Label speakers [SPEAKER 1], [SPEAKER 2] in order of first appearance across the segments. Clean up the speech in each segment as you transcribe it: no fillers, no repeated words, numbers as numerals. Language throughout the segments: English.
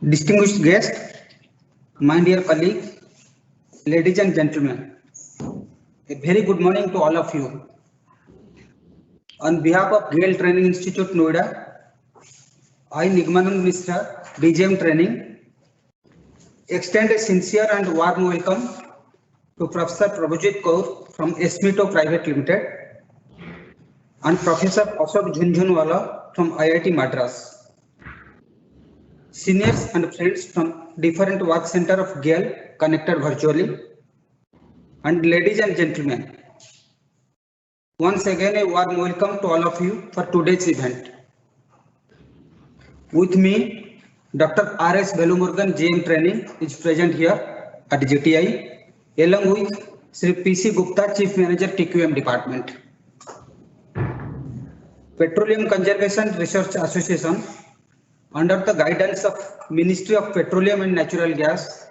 [SPEAKER 1] Distinguished guest, my dear colleagues, ladies and gentlemen, a very good morning to all of you. On behalf of GAIL Training Institute, Noida, I, Nigmanand Mishra, DGM Training, extend a sincere and warm welcome to Professor Prabhajit Kaur from Esmito Private Limited and Professor Ashok Jhunjhunwala from IIT Madras. Seniors and friends from different work center of GAIL connected virtually, and ladies and gentlemen, once again a warm welcome to all of you for today's event. With me, Dr. R.S. Velumurugan, GM Training, is present here at GTI, along with Sri P.C. Gupta, Chief Manager, TQM Department. Petroleum Conservation Research Association, under the guidance of Ministry of Petroleum and Natural Gas,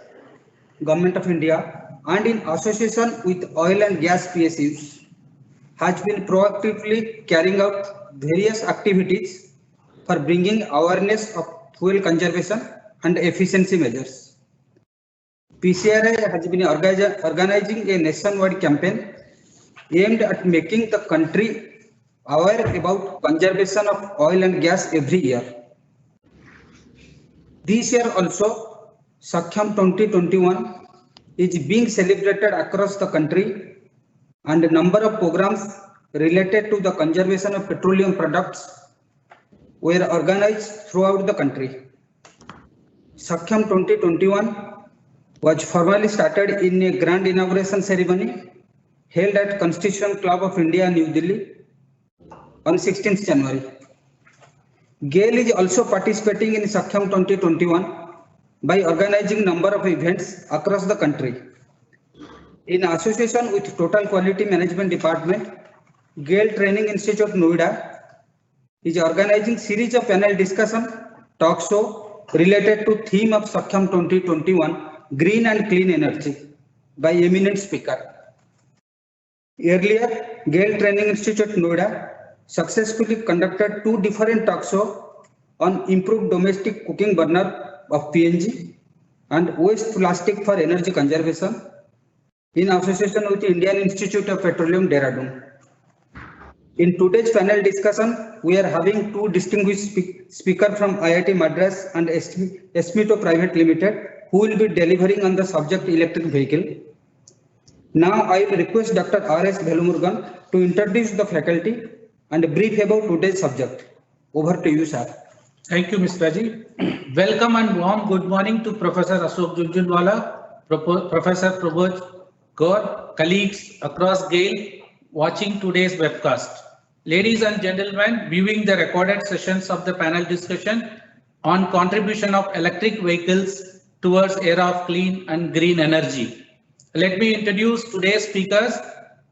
[SPEAKER 1] Government of India, and in association with oil and gas PSUs, has been proactively carrying out various activities for bringing awareness of fuel conservation and efficiency measures. PCRI has been organizing a nationwide campaign aimed at making the country aware about conservation of oil and gas every year. This year also, Sakhyam 2021 is being celebrated across the country, and a number of programs related to the conservation of petroleum products were organized throughout the country. Sakhyam 2021 was formally started in a grand inauguration ceremony held at Constitution Club of India, New Delhi on 16th January. GAIL is also participating in Sakhyam 2021 by organizing number of events across the country. In association with Total Quality Management Department, GAIL Training Institute, Noida, is organizing series of panel discussion, talk show related to theme of Sakhyam 2021, Green and Clean Energy, by eminent speaker. Earlier, GAIL Training Institute, Noida, successfully conducted two different talk shows on improved domestic cooking burner of PNG and waste plastic for energy conservation in association with Indian Institute of Petroleum, Dehradun. In today's panel discussion, we are having two distinguished speakers from IIT Madras and Esmito Private Limited, who will be delivering on the subject electric vehicle. Now I will request Dr. R.S. Velumurugan to introduce the faculty and brief about today's subject. Over to you, sir.
[SPEAKER 2] Thank you, Mr. Ji. Welcome and warm good morning to Professor Ashok Jhunjhunwala, Professor Prabhajit Kaur, colleagues across GAIL watching today's webcast. Ladies and gentlemen, viewing the recorded sessions of the panel discussion on contribution of electric vehicles towards era of clean and green energy. Let me introduce today's speakers.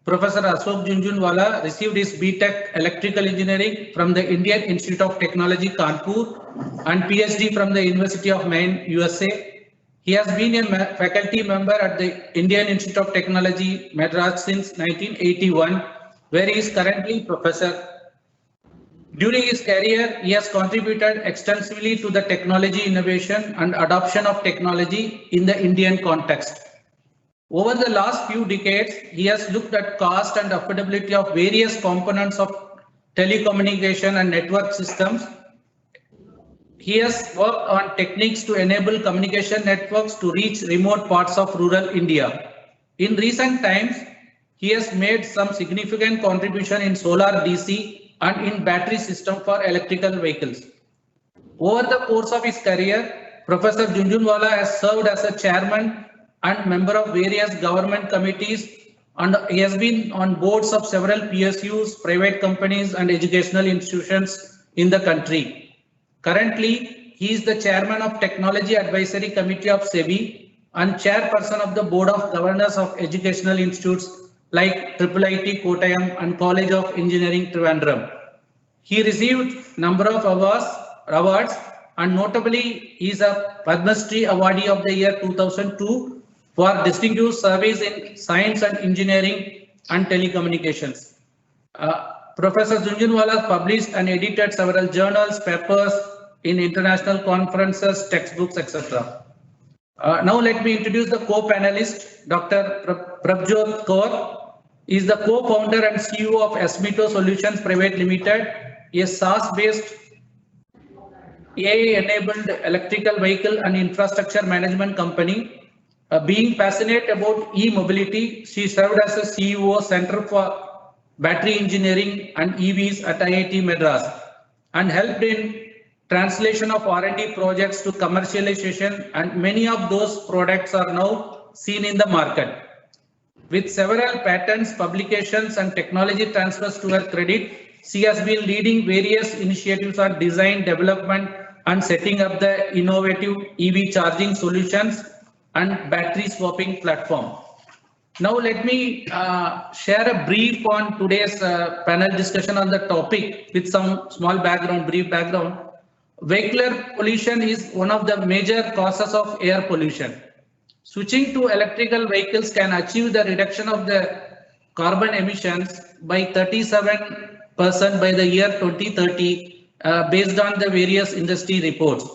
[SPEAKER 2] Professor Ashok Jhunjhunwala received his BTech Electrical Engineering from the Indian Institute of Technology, Kanpur, and PhD from the University of Maine, USA. He has been a faculty member at the Indian Institute of Technology, Madras since 1981, where he is currently professor. During his career, he has contributed extensively to the technology innovation and adoption of technology in the Indian context. Over the last few decades, he has looked at cost and affordability of various components of telecommunication and network systems. He has worked on techniques to enable communication networks to reach remote parts of rural India. In recent times, he has made some significant contribution in solar DC and in battery system for electrical vehicles. Over the course of his career, Professor Jhunjhunwala has served as a chairman and member of various government committees, and he has been on boards of several PSUs, private companies and educational institutions in the country. Currently, he is the chairman of Technology Advisory Committee of SEBI and chairperson of the Board of Governors of Educational Institutes like IIIT Kottayam and College of Engineering Trivandrum. He received number of awards and notably he is a Padma Shri Awardee of the year 2002 for distinguished service in science and engineering and telecommunications. Professor Jhunjhunwala published and edited several journals, papers, in international conferences, textbooks, etc. Now let me introduce the co-panelist, Dr. Prabjot Kaur. Is the co-founder and CEO of Esmito Solutions Private Limited, a SaaS-based AI-enabled electrical vehicle and infrastructure management company. Being passionate about e-mobility, she served as a CEO Center for Battery Engineering and EVs at IIT Madras and helped in translation of R&D projects to commercialization, and many of those products are now seen in the market. With several patents, publications, and technology transfers to her credit, she has been leading various initiatives on design, development, and setting up the innovative EV charging solutions and battery swapping platform. Now let me share a brief on today's panel discussion on the topic with some small background, brief background. Vehicular pollution is one of the major causes of air pollution. Switching to electrical vehicles can achieve the reduction of the carbon emissions by 37% by the year 2030, based on the various industry reports.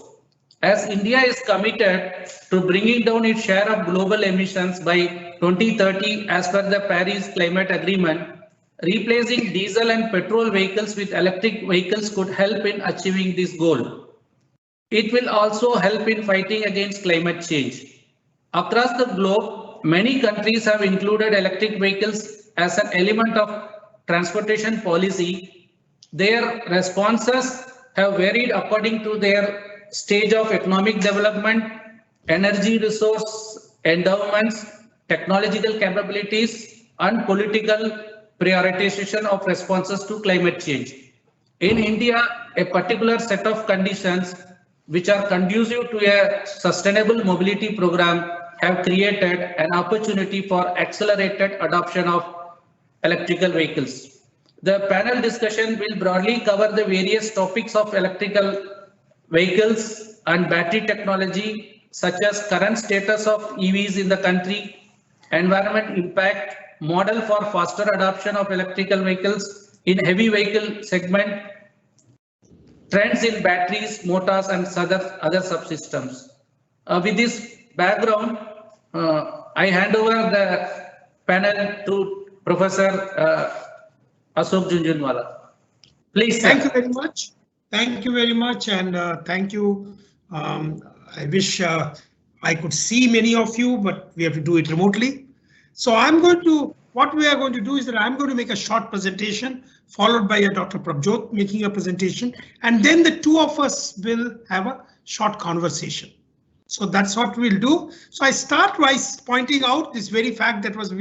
[SPEAKER 2] As India is committed to bringing down its share of global emissions by 2030 as per the Paris Climate Agreement, replacing diesel and petrol vehicles with electric vehicles could help in achieving this goal. It will also help in fighting against climate change. Across the globe, many countries have included electric vehicles as an element of transportation policy. Their responses have varied according to their stage of economic development, energy resource endowments, technological capabilities, and political prioritization of responses to climate change. In India, a particular set of conditions which are conducive to a sustainable mobility program have created an opportunity for accelerated adoption of electrical vehicles. The panel discussion will broadly cover the various topics of electrical vehicles and battery technology, such as current status of EVs in the country, environment impact, model for faster adoption of electrical vehicles in heavy vehicle segment, trends in batteries, motors, and other subsystems. With this background, I hand over the panel to Professor Ashok Jhunjhunwala. Please.
[SPEAKER 3] Thank you very much. Thank you very much, and thank you. I wish I could see many of you, but we have to do it remotely. So what we are going to do is that I'm going to make a short presentation, followed by Dr. Prabjot making a presentation, and then the two of us will have a short conversation. So that's what we'll do. So I start by pointing out this very fact that was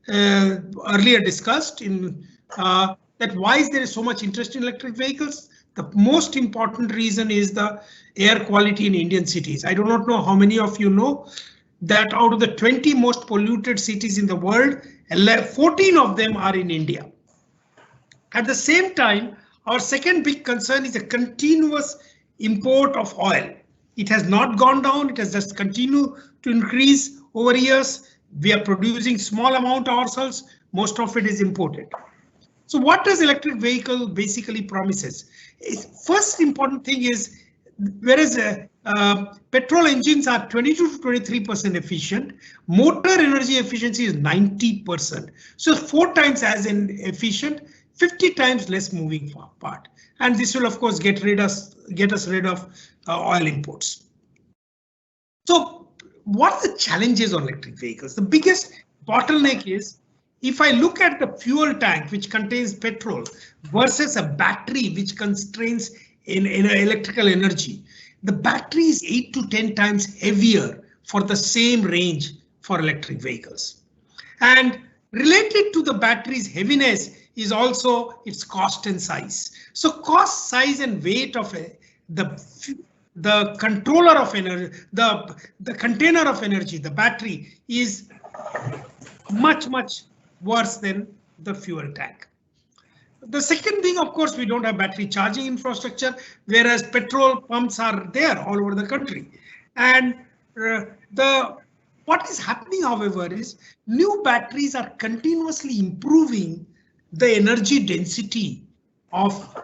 [SPEAKER 3] earlier discussed in that why is there so much interest in electric vehicles? The most important reason is the air quality in Indian cities. I do not know how many of you know that out of the 20 most polluted cities in the world, 14 of them are in India. At the same time, our second big concern is the continuous import of oil. It has not gone down, it has just continued to increase over years. We are producing small amount ourselves, most of it is imported. So what does electric vehicle basically promises? First important thing is, whereas petrol engines are 22 to 23% efficient, motor energy efficiency is 90%. So 4 times as efficient, 50 times less moving part. And this will of course get us rid of oil imports. So what are the challenges on electric vehicles? The biggest bottleneck is, if I look at the fuel tank, which contains petrol, versus a battery which constrains in electrical energy, the battery is 8 to 10 times heavier for the same range for electric vehicles. And related to the battery's heaviness is also its cost and size. So cost, size, and weight of the controller of energy, the container of energy, the battery, is much worse than the fuel tank. The second thing, of course, we don't have battery charging infrastructure, whereas petrol pumps are there all over the country. And what is happening, however, is new batteries are continuously improving the energy density of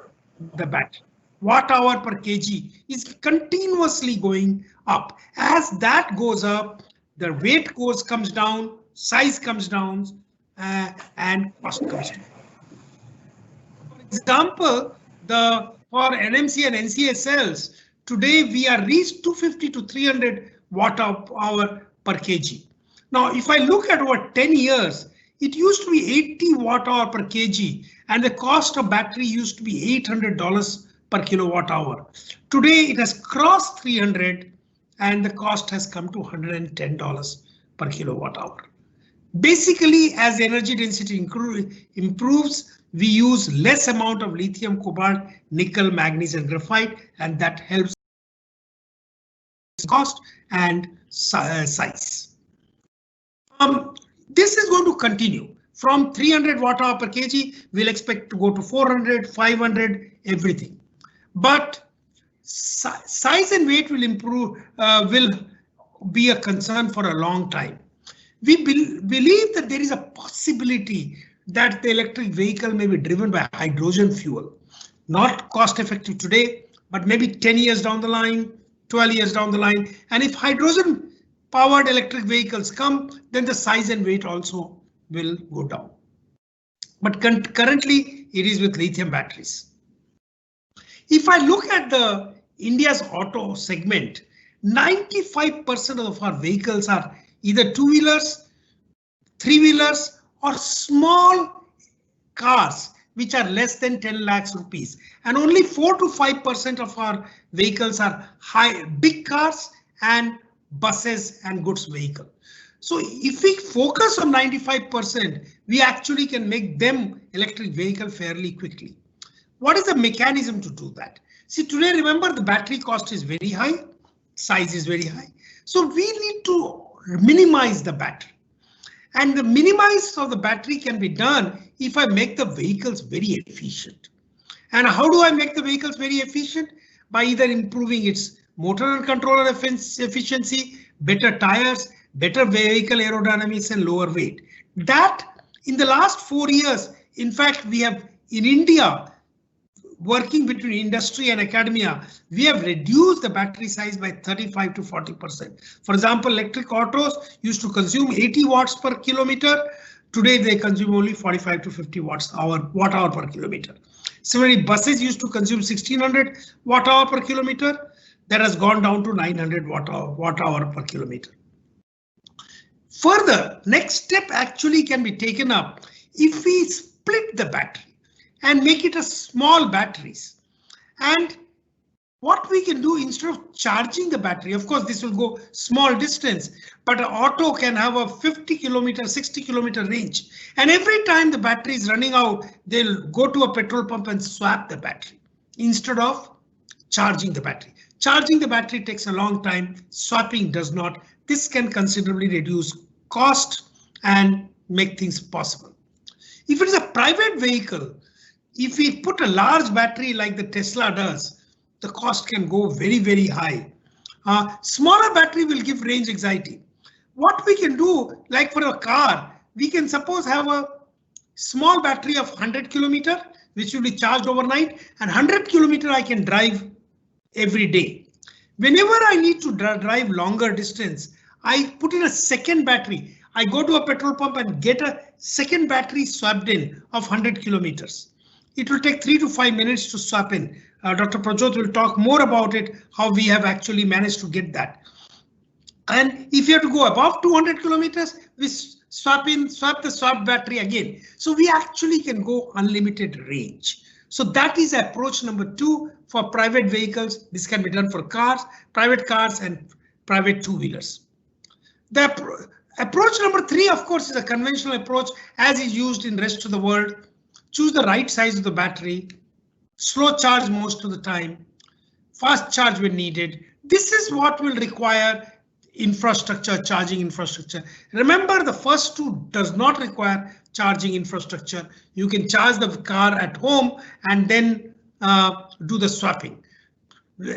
[SPEAKER 3] the battery. watt hour per kg is continuously going up. As that goes up, the weight comes down, size comes down, and cost comes down. For example, for NMC and NCA cells, today we are reached 250 to 300 watt hour per kg. Now, if I look at over 10 years, it used to be 80 watt hour per kg, and the cost of battery used to be $800 per kilowatt hour. Today it has crossed 300, and the cost has come to $110 per kilowatt hour. Basically, as energy density improves, we use less amount of lithium, cobalt, nickel, manganese, and graphite, and that helps cost and size. This is going to continue. From 300 watt hour per kg, we'll expect to go to 400, 500, everything. But size and weight will improve, will be a concern for a long time. We believe that there is a possibility that the electric vehicle may be driven by hydrogen fuel. Not cost effective today, but maybe 10 years down the line, 12 years down the line. And if hydrogen powered electric vehicles come, then the size and weight also will go down. But currently it is with lithium batteries. If I look at the India's auto segment, 95% of our vehicles are either two-wheelers, three-wheelers, or small cars which are less than 10 lakhs rupees. And only 4 to 5% of our vehicles are big cars and buses and goods vehicle. So if we focus on 95%, we actually can make them electric vehicle fairly quickly. What is the mechanism to do that? See, today, remember, the battery cost is very high, size is very high. So we need to minimize the battery. And the minimize of the battery can be done if I make the vehicles very efficient. And how do I make the vehicles very efficient? By either improving its motor and controller efficiency, better tires, better vehicle aerodynamics, and lower weight. That in the last 4 years, in fact, we have in India, working between industry and academia, we have reduced the battery size by 35 to 40%. For example, electric autos used to consume 80 watts per kilometer. Today they consume only 45 to 50 watt hour per kilometer. Similarly, buses used to consume 1600 watt hour per kilometer. That has gone down to 900 watt hour per kilometer. Further, next step actually can be taken up if we split the battery and make it a small batteries. And what we can do, instead of charging the battery, of course this will go small distance, but an auto can have a 50 kilometer, 60 kilometer range. And every time the battery is running out, they'll go to a petrol pump and swap the battery instead of charging the battery. Charging the battery takes a long time, swapping does not. This can considerably reduce cost and make things possible. If it is a private vehicle, if we put a large battery like the Tesla does, the cost can go very, very high. Smaller battery will give range anxiety. What we can do, like for a car, we can suppose have a small battery of 100 kilometer, which will be charged overnight, and 100 kilometer I can drive every day. Whenever I need to drive longer distance, I put in a second battery. I go to a petrol pump and get a second battery swapped in of 100 kilometers. It will take 3 to 5 minutes to swap in. Dr. Prajot will talk more about it, how we have actually managed to get that. And if you have to go above 200 kilometers, we swap the swapped battery again. So we actually can go unlimited range. So that is approach number 2 for private vehicles. This can be done for cars, private cars and private two-wheelers. The approach number 3, of course, is a conventional approach as is used in the rest of the world. Choose the right size of the battery, slow charge most of the time, fast charge when needed. This is what will require infrastructure, charging infrastructure. Remember, the first 2 does not require charging infrastructure. You can charge the car at home and then do the swapping.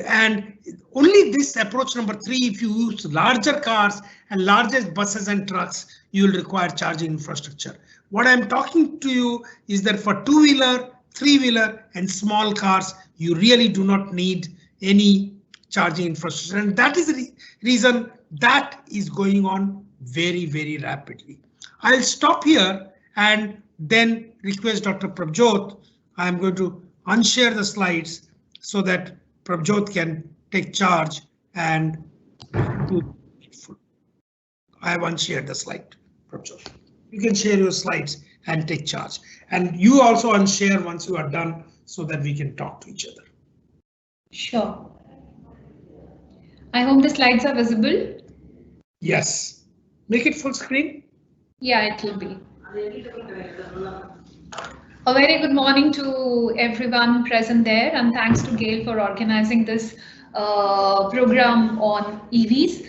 [SPEAKER 3] And only this approach number 3, if you use larger cars and larger buses and trucks, you will require charging infrastructure. What I'm talking to you is that for two-wheeler, three-wheeler and small cars, you really do not need any charging infrastructure. And that is the reason that is going on very, very rapidly. I'll stop here and then request Dr. Prabjot. I'm going to unshare the slides so that Prabjot can take charge and do it. I have unshared the slide, Prabjot. You can share your slides and take charge. And you also unshare once you are done so that we can talk to each other.
[SPEAKER 4] Sure. I hope the slides are visible.
[SPEAKER 3] Yes. Make it full screen.
[SPEAKER 4] Yeah, it will be. A very good morning to everyone present there, and thanks to Gail for organizing this program on EVs.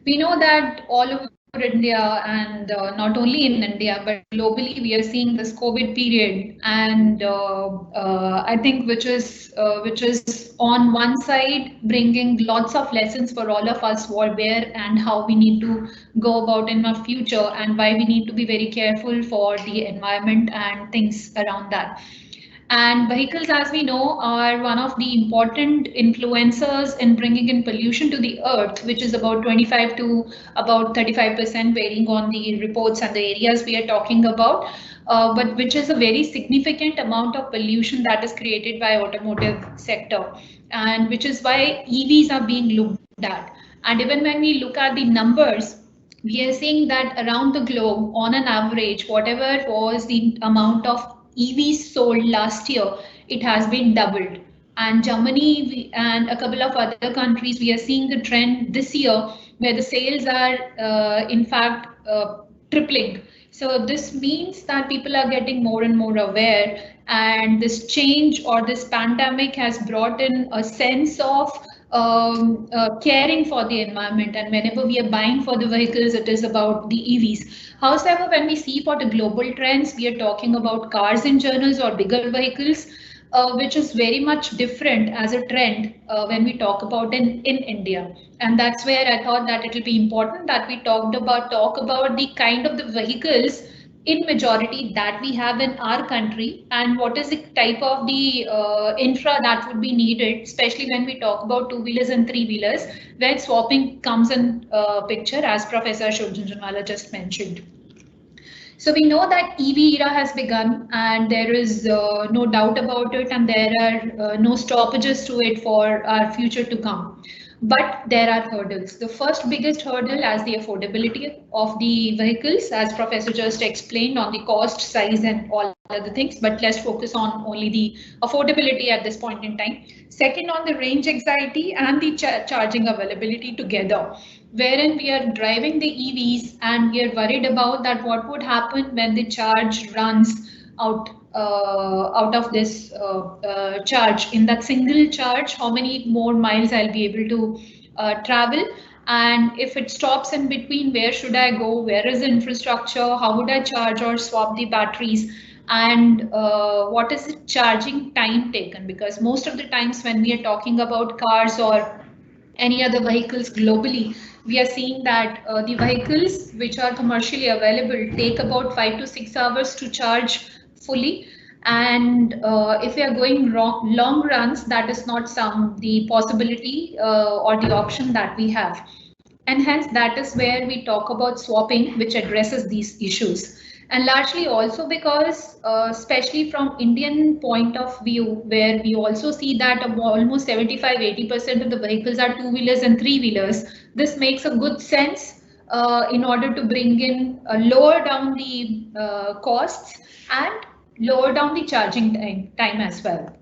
[SPEAKER 4] We know that all over India, and not only in India but globally, we are seeing this COVID period, and I think which is on one side bringing lots of lessons for all of us where and how we need to go about in our future, and why we need to be very careful for the environment and things around that. And vehicles, as we know, are one of the important influencers in bringing in pollution to the earth, which is about 25 to about 35%, varying on the reports and the areas we are talking about, but which is a very significant amount of pollution that is created by automotive sector, and which is why EVs are being looked at. And even when we look at the numbers, we are seeing that around the globe, on an average, whatever was the amount of EVs sold last year, it has been doubled. And Germany and a couple of other countries, we are seeing the trend this year where the sales are in fact tripling. So this means that people are getting more and more aware, and this change or this pandemic has brought in a sense of caring for the environment, and whenever we are buying for the vehicles, it is about the EVs. However, when we see for the global trends, we are talking about cars in general or bigger vehicles, which is very much different as a trend when we talk about in India. And that's where I thought that it will be important that we talk about the kind of the vehicles in majority that we have in our country, and what is the type of the infra that would be needed, especially when we talk about two-wheelers and three-wheelers, where swapping comes in picture, as Professor Ashok Jhunjhunwala just mentioned. So we know that EV era has begun, and there is no doubt about it, and there are no stoppages to it for our future to come. But there are hurdles. The first biggest hurdle is the affordability of the vehicles, as Professor just explained on the cost, size, and all other things. But let's focus on only the affordability at this point in time. Second, on the range anxiety and the charging availability together, wherein we are driving the EVs and we are worried about that what would happen when the charge runs out of this charge. In that single charge, how many more miles I'll be able to travel, and if it stops in between, where should I go, where is the infrastructure, how would I charge or swap the batteries, and what is the charging time taken, because most of the times when we are talking about cars or any other vehicles globally, we are seeing that the vehicles which are commercially available take about 5 to 6 hours to charge fully, and if we are going long runs, that is not the possibility or the option that we have, and hence that is where we talk about swapping, which addresses these issues. And largely also because especially from Indian point of view, where we also see that almost 75-80% of the vehicles are two-wheelers and three-wheelers, this makes a good sense in order to bring in lower down the costs and lower down the charging time as well.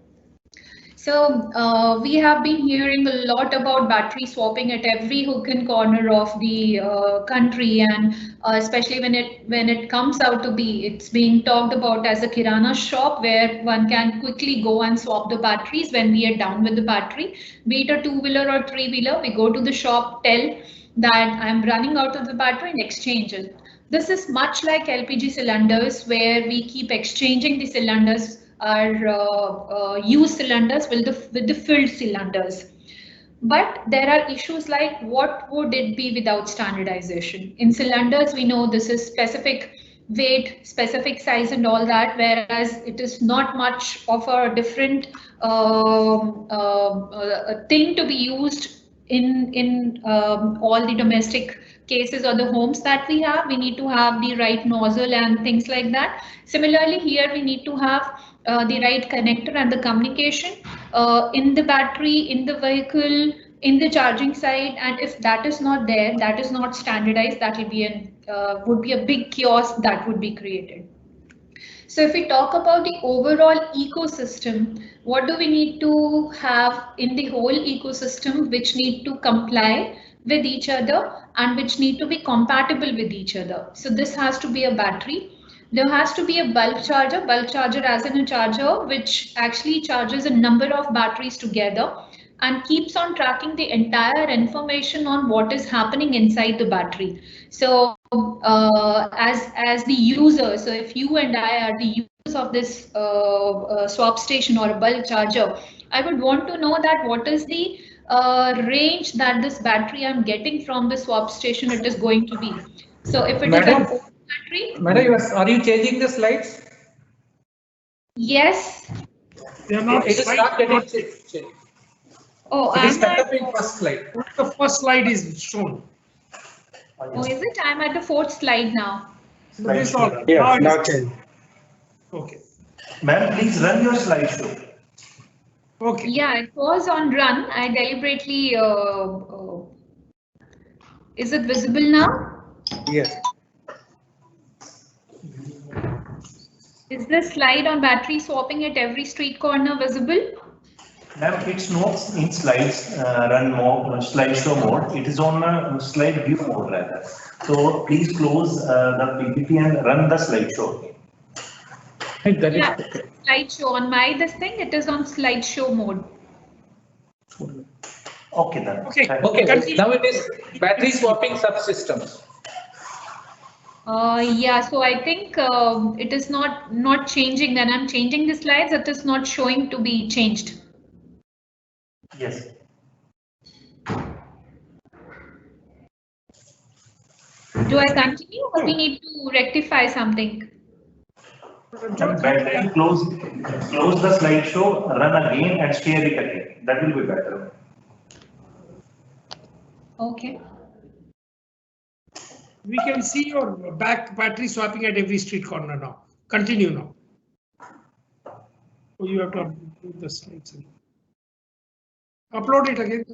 [SPEAKER 4] So we have been hearing a lot about battery swapping at every hook and corner of the country, and especially when it comes out to be, it's being talked about as a Kirana shop where one can quickly go and swap the batteries when we are down with the battery, be it a two-wheeler or three-wheeler. We go to the shop, tell that I'm running out of the battery, and exchange it. This is much like LPG cylinders, where we keep exchanging the cylinders, our used cylinders with the filled cylinders. But there are issues like what would it be without standardization? In cylinders, we know this is specific weight, specific size and all that, whereas it is not much of a different thing to be used in all the domestic cases or the homes that we have. We need to have the right nozzle and things like that. Similarly, here we need to have the right connector and the communication in the battery, in the vehicle, in the charging side, and if that is not there, that is not standardized, that will be would be a big chaos that would be created. So if we talk about the overall ecosystem, what do we need to have in the whole ecosystem which need to comply with each other and which need to be compatible with each other? So this has to be a battery. There has to be a bulk charger as in a charger which actually charges a number of batteries together and keeps on tracking the entire information on what is happening inside the battery. So as the user, so if you and I are the users of this swap station or a bulk charger, I would want to know that what is the range that this battery I'm getting from the swap station it is going to be. So if it is an old battery.
[SPEAKER 2] Madam, are you changing the slides?
[SPEAKER 4] Yes.
[SPEAKER 3] They are not.
[SPEAKER 2] It is not getting changed.
[SPEAKER 4] Oh,
[SPEAKER 2] it is
[SPEAKER 4] I'm
[SPEAKER 2] set
[SPEAKER 4] at
[SPEAKER 2] up in first slide.
[SPEAKER 3] The first slide is shown.
[SPEAKER 4] Oh, is it? I'm at the 4th slide now.
[SPEAKER 3] So this all.
[SPEAKER 5] Yes, now change.
[SPEAKER 3] Okay.
[SPEAKER 5] Ma'am, please run your slideshow.
[SPEAKER 3] Okay.
[SPEAKER 4] Yeah, it was on run. I deliberately. Is it visible now?
[SPEAKER 1] Yes.
[SPEAKER 4] Is the slide on battery swapping at every street corner visible?
[SPEAKER 5] Ma'am, it's not in slides run mode, slideshow mode. It is on slide view mode rather. So please close the PPT and run the slideshow.
[SPEAKER 4] Yeah, slideshow on my this thing. It is on slideshow mode.
[SPEAKER 5] Okay then.
[SPEAKER 3] Okay.
[SPEAKER 2] Okay, now it is battery swapping subsystems.
[SPEAKER 4] Yeah, so I think it is not changing. When I'm changing the slides, it is not showing to be changed.
[SPEAKER 5] Yes.
[SPEAKER 4] Do I continue or we need to rectify something?
[SPEAKER 5] Battery close the slideshow, run again and share it again. That will be better.
[SPEAKER 4] Okay.
[SPEAKER 3] We can see your battery swapping at every street corner now. Continue now. So you have to upload the slides. Upload it again.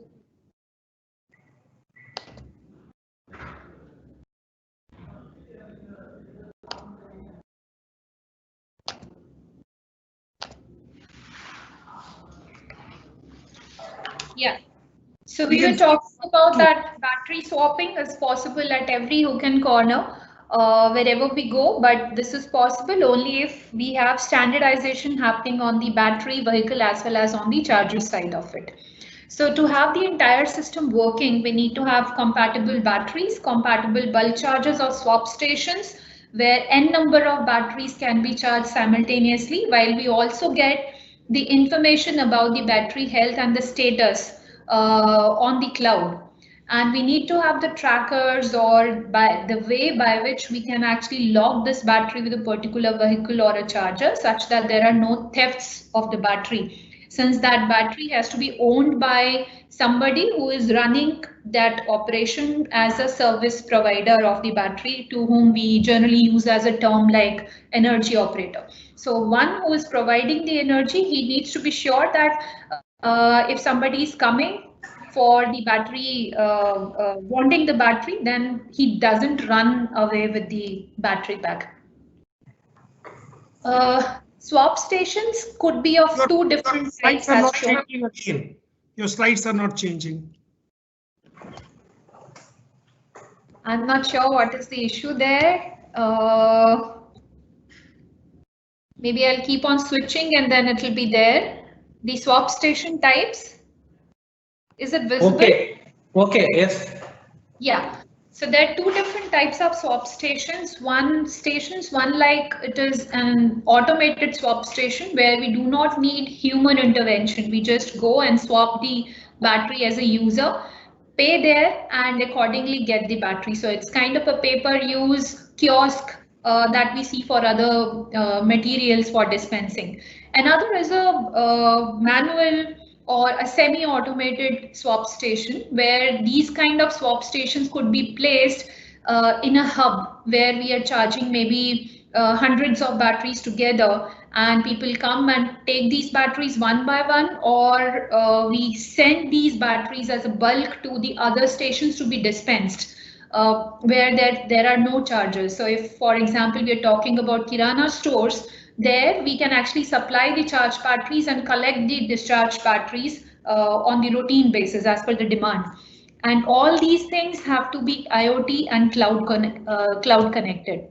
[SPEAKER 4] Yeah. So we were talking about that battery swapping is possible at every hook and corner wherever we go, but this is possible only if we have standardization happening on the battery vehicle as well as on the charger side of it. So to have the entire system working, we need to have compatible batteries, compatible bulk chargers or swap stations where n number of batteries can be charged simultaneously, while we also get the information about the battery health and the status on the cloud. And we need to have the trackers or by the way by which we can actually log this battery with a particular vehicle or a charger such that there are no thefts of the battery. Since that battery has to be owned by somebody who is running that operation as a service provider of the battery, to whom we generally use as a term like energy operator. So one who is providing the energy, he needs to be sure that if somebody is coming for the battery, wanting the battery, then he doesn't run away with the battery pack. Swap stations could be of two different types as shown.
[SPEAKER 3] Your slides are not changing.
[SPEAKER 4] I'm not sure what is the issue there. Maybe I'll keep on switching and then it will be there. The swap station types. Is it visible?
[SPEAKER 2] Okay, yes.
[SPEAKER 4] Yeah. So there are two different types of swap stations. One like it is an automated swap station where we do not need human intervention. We just go and swap the battery as a user, pay there and accordingly get the battery. So it's kind of a pay-per-use kiosk that we see for other materials for dispensing. Another is a manual or a semi-automated swap station, where these kind of swap stations could be placed in a hub where we are charging maybe hundreds of batteries together, and people come and take these batteries one by one, or we send these batteries as a bulk to the other stations to be dispensed, where there are no charges. So if, for example, we are talking about Kirana stores, there we can actually supply the charged batteries and collect the discharged batteries on the routine basis as per the demand. And all these things have to be IoT and cloud connected.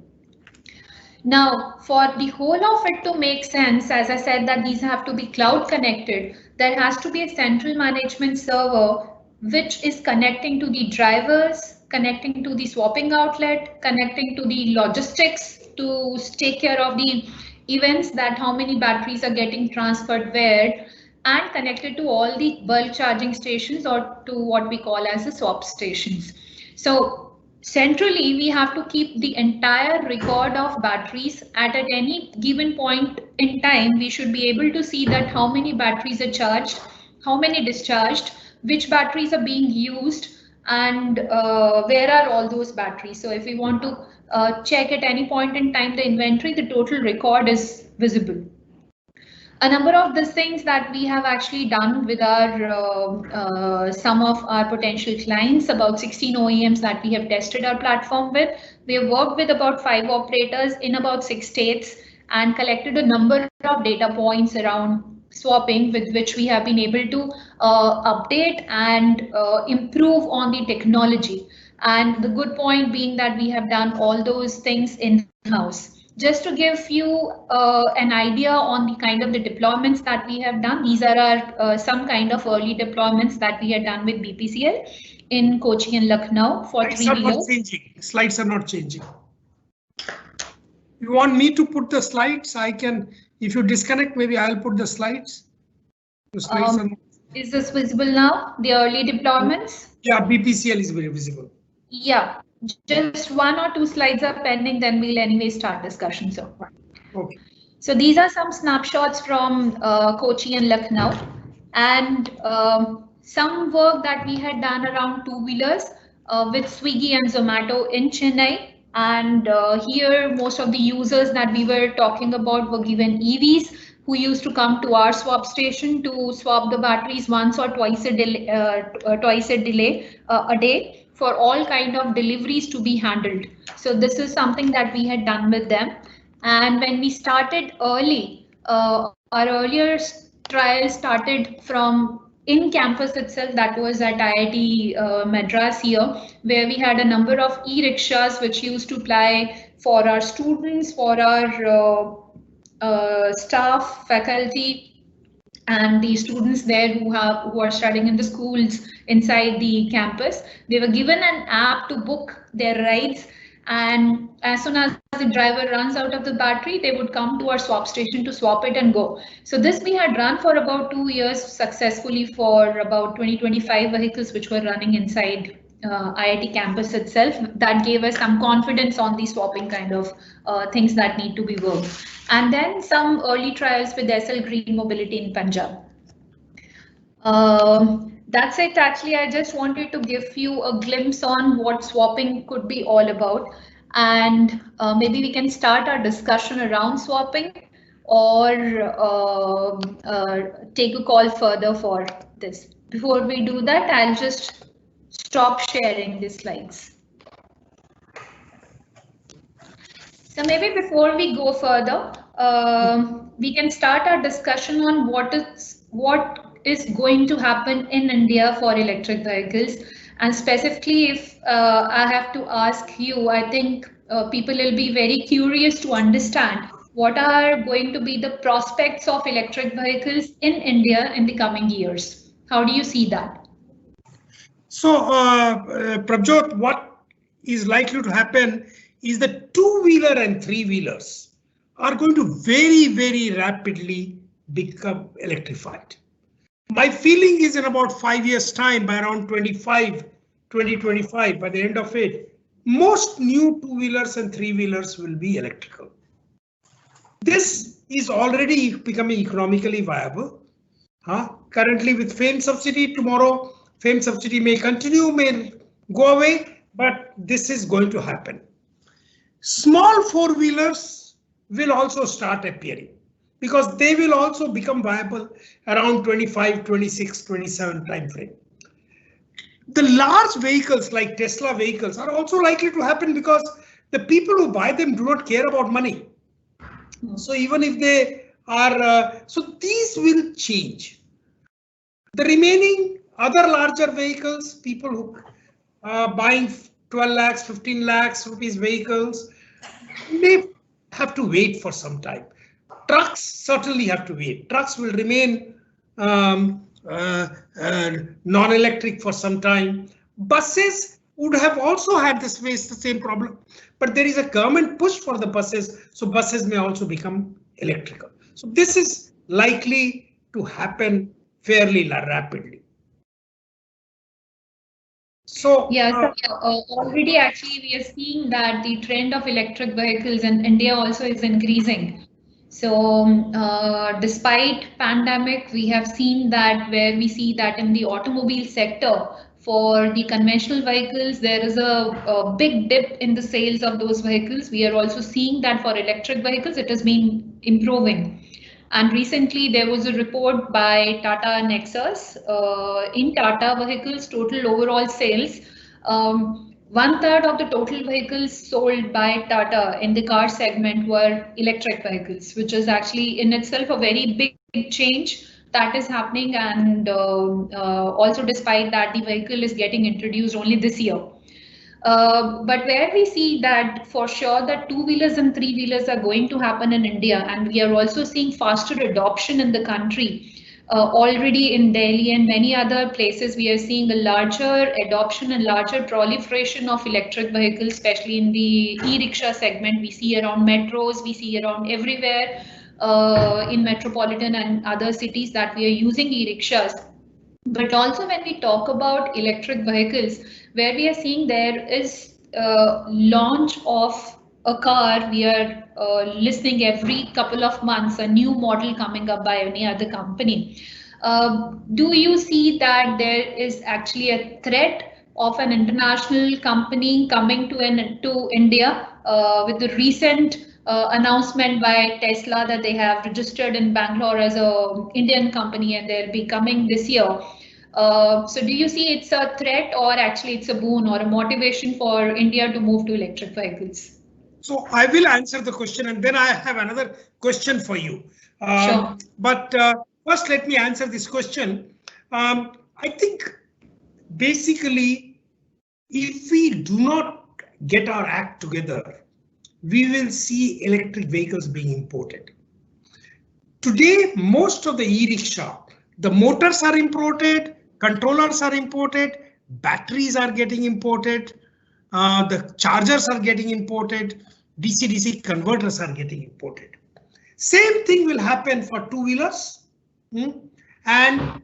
[SPEAKER 4] Now, for the whole of it to make sense, as I said, that these have to be cloud connected, there has to be a central management server which is connecting to the drivers, connecting to the swapping outlet, connecting to the logistics to take care of the events, that how many batteries are getting transferred where, and connected to all the bulk charging stations, or to what we call as the swap stations. So centrally, we have to keep the entire record of batteries at any given point in time. We should be able to see that how many batteries are charged, how many discharged, which batteries are being used, and where are all those batteries. So if we want to check at any point in time the inventory, the total record is visible. A number of these things that we have actually done with our some of our potential clients, about 16 OEMs that we have tested our platform with. We have worked with about 5 operators in about 6 states and collected a number of data points around swapping, with which we have been able to update and improve on the technology. And the good point being that we have done all those things in-house. Just to give you an idea on the kind of the deployments that we have done, these are our some kind of early deployments that we had done with BPCL in Kochi and Lucknow for 3 years.
[SPEAKER 3] Slides are not changing. You want me to put the slides? I can. If you disconnect, maybe I'll put the slides. The slides are not...
[SPEAKER 4] Is this visible now? The early deployments?
[SPEAKER 3] Yeah, BPCL is very visible.
[SPEAKER 4] Yeah. Just 1 or 2 slides are pending, then we'll anyway start discussion. So,
[SPEAKER 3] okay.
[SPEAKER 4] So these are some snapshots from Kochi and Lucknow, and some work that we had done around 2-wheelers with Swiggy and Zomato in Chennai. And here, most of the users that we were talking about were given EVs, who used to come to our swap station to swap the batteries once or twice a day for all kind of deliveries to be handled. So this is something that we had done with them. And when we started early, our earlier trials started from in campus itself, that was at IIT Madras here, where we had a number of e-rickshaws which used to ply for our students, for our staff, faculty, and the students there who are studying in the schools inside the campus. They were given an app to book their rides, and as soon as the driver runs out of the battery, they would come to our swap station to swap it and go. So this we had run for about 2 years successfully for about 20-25 vehicles which were running inside IIT campus itself. That gave us some confidence on the swapping kind of things that need to be worked. And then some early trials with SL Green Mobility in Punjab. That's it. Actually, I just wanted to give you a glimpse on what swapping could be all about. And maybe we can start our discussion around swapping, or take a call further for this. Before we do that, I'll just stop sharing the slides. So maybe before we go further, we can start our discussion on what is going to happen in India for electric vehicles. And specifically, if I have to ask you, I think people will be very curious to understand what are going to be the prospects of electric vehicles in India in the coming years. How do you see that?
[SPEAKER 3] So, Prabjot, what is likely to happen is that 2-wheeler and 3-wheelers are going to very, very rapidly become electrified. My feeling is in about 5 years' time, by around 2025, by the end of it, most new two-wheelers and three-wheelers will be electrical. This is already becoming economically viable. Currently with FAME subsidy, tomorrow FAME subsidy may continue, may go away, but this is going to happen. Small four-wheelers will also start appearing because they will also become viable around 25, 26, 27 time frame. The large vehicles like Tesla vehicles are also likely to happen because the people who buy them do not care about money. So even if they are, so these will change. The remaining other larger vehicles, people who are buying 12 lakhs, 15 lakhs rupees vehicles, may have to wait for some time. Trucks certainly have to wait. Trucks will remain non-electric for some time. Buses would have also had this face the same problem, but there is a government push for the buses, so buses may also become electrical. So this is likely to happen fairly rapidly. So
[SPEAKER 4] yes, already actually we are seeing that the trend of electric vehicles in India also is increasing. So despite pandemic, we have seen that where we see that in the automobile sector for the conventional vehicles, there is a big dip in the sales of those vehicles. We are also seeing that for electric vehicles, it has been improving. And recently there was a report by Tata Nexus in Tata vehicles total overall sales. 1/3 of the total vehicles sold by Tata in the car segment were electric vehicles, which is actually in itself a very big change that is happening. And also despite that, the vehicle is getting introduced only this year. But where we see that for sure that two-wheelers and three-wheelers are going to happen in India, and we are also seeing faster adoption in the country. Already in Delhi and many other places, we are seeing a larger adoption and larger proliferation of electric vehicles, especially in the e-rickshaw segment. We see around metros, we see around everywhere in metropolitan and other cities that we are using e-rickshaws. But also when we talk about electric vehicles, where we are seeing there is launch of a car, we are listening every couple of months, a new model coming up by any other company. Do you see that there is actually a threat of an international company coming to India with the recent announcement by Tesla that they have registered in Bangalore as an Indian company and they'll be coming this year? So do you see it's a threat or actually it's a boon or a motivation for India to move to electric vehicles?
[SPEAKER 3] So I will answer the question and then I have another question for you.
[SPEAKER 4] Sure.
[SPEAKER 3] But first let me answer this question. I think basically if we do not get our act together, we will see electric vehicles being imported. Today, most of the e-rickshaw, the motors are imported, controllers are imported, batteries are getting imported, the chargers are getting imported, DC-DC converters are getting imported. Same thing will happen for two-wheelers and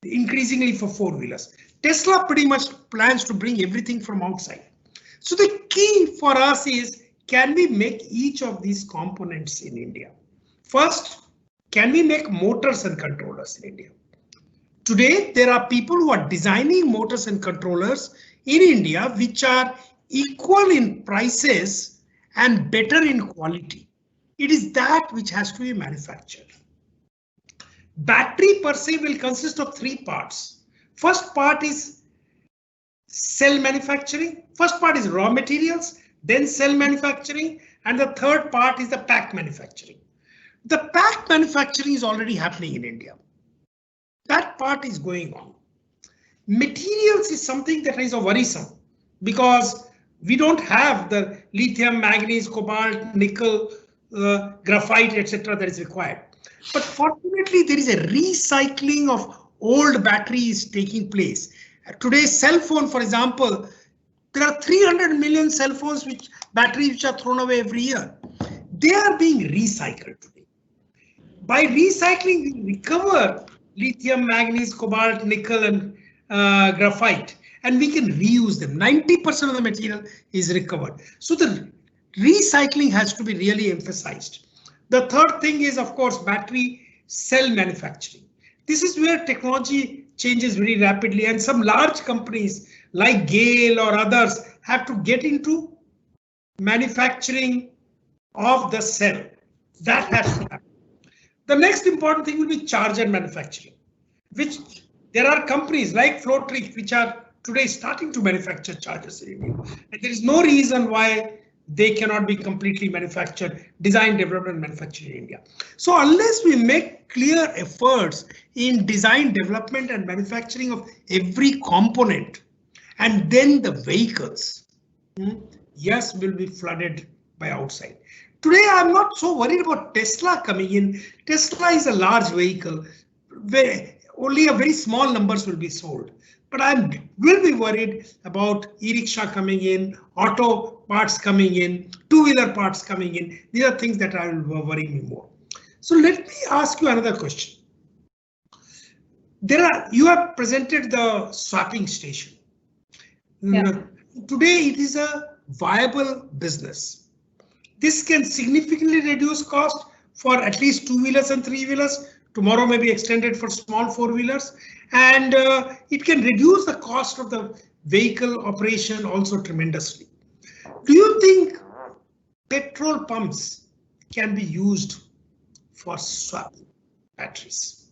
[SPEAKER 3] increasingly for four-wheelers. Tesla pretty much plans to bring everything from outside. So the key for us is, can we make each of these components in India? First, can we make motors and controllers in India? Today, there are people who are designing motors and controllers in India, which are equal in prices and better in quality. It is that which has to be manufactured. Battery per se will consist of three parts. First part is cell manufacturing. First part is raw materials, then cell manufacturing, and the third part is the pack manufacturing. The pack manufacturing is already happening in India. That part is going on. Materials is something that is worrisome because we don't have the lithium, manganese, cobalt, nickel, graphite, etc. that is required. But fortunately, there is a recycling of old batteries taking place. Today's cell phone, for example, there are 300 million cell phones batteries which are thrown away every year. They are being recycled today. By recycling, we recover lithium, manganese, cobalt, nickel, and graphite, and we can reuse them. 90% of the material is recovered. So the recycling has to be really emphasized. The third thing is, of course, battery cell manufacturing. This is where technology changes very rapidly, and some large companies like GAIL or others have to get into manufacturing of the cell. That has to happen. The next important thing will be charger manufacturing, which there are companies like Flotrix which are today starting to manufacture chargers in India. And there is no reason why they cannot be completely manufactured, design, development, and manufactured in India. So unless we make clear efforts in design, development, and manufacturing of every component, and then the vehicles, yes, will be flooded by outside. Today, I'm not so worried about Tesla coming in. Tesla is a large vehicle where only a very small numbers will be sold. But I will be worried about e-rickshaw coming in, auto parts coming in, two-wheeler parts coming in. These are things that will worry me more. So let me ask you another question. You have presented the swapping station. Yeah. Today, it is a viable business. This can significantly reduce cost for at least two-wheelers and three-wheelers. Tomorrow may be extended for small four-wheelers, and it can reduce the cost of the vehicle operation also tremendously. Do you think petrol pumps can be used for swapping batteries?